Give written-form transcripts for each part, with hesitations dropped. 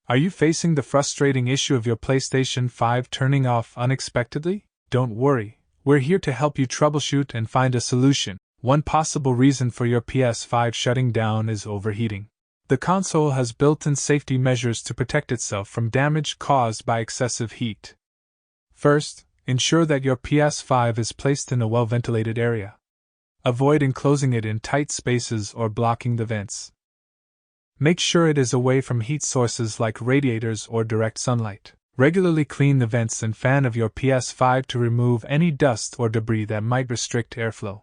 Are you facing the frustrating issue of your PlayStation 5 turning off unexpectedly? Don't worry, we're here to help you troubleshoot and find a solution. One possible reason for your PS5 shutting down is overheating. The console has built-in safety measures to protect itself from damage caused by excessive heat. First, ensure that your PS5 is placed in a well-ventilated area. Avoid enclosing it in tight spaces or blocking the vents. Make sure it is away from heat sources like radiators or direct sunlight. Regularly clean the vents and fan of your PS5 to remove any dust or debris that might restrict airflow.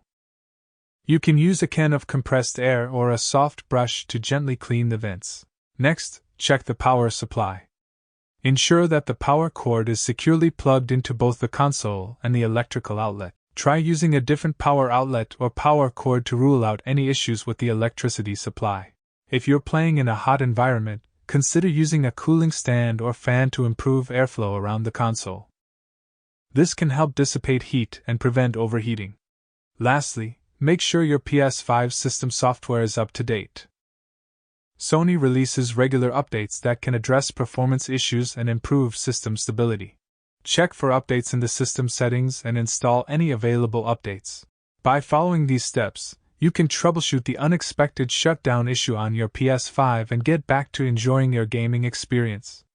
You can use a can of compressed air or a soft brush to gently clean the vents. Next, check the power supply. Ensure that the power cord is securely plugged into both the console and the electrical outlet. Try using a different power outlet or power cord to rule out any issues with the electricity supply. If you're playing in a hot environment, consider using a cooling stand or fan to improve airflow around the console. This can help dissipate heat and prevent overheating. Lastly, make sure your PS5 system software is up to date. Sony releases regular updates that can address performance issues and improve system stability. Check for updates in the system settings and install any available updates. By following these steps, you can troubleshoot the unexpected shutdown issue on your PS5 and get back to enjoying your gaming experience.